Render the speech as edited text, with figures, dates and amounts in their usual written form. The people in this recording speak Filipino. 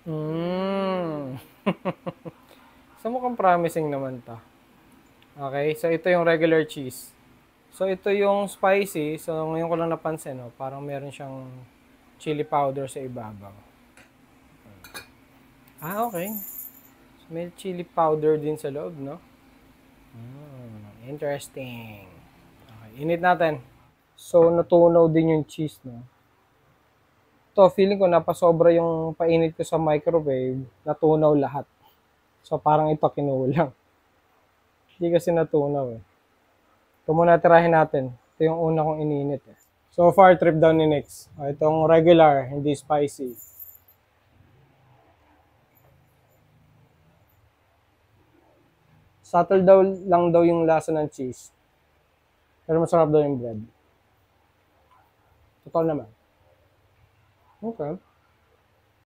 Mm. So, mukhang promising naman 'to. Okay, so ito yung regular cheese. So, ito yung spicy. So, ngayon ko lang napansin, no, parang meron siyang chili powder sa ibabaw. Ah, okay. So, may chili powder din sa loob, no? Interesting. Okay, init natin. So, natunaw din yung cheese, no? To feeling ko napasobra yung painit ko sa microwave, natunaw lahat. So, parang ito kinulang. Hindi kasi natunaw eh. Ito muna tirahin natin. Ito yung una kong ininit eh. So far, trip down ni Nix. Itong regular, hindi spicy. Subtle daw lang daw yung lasa ng cheese. Pero masarap daw yung bread. Total naman. Okay.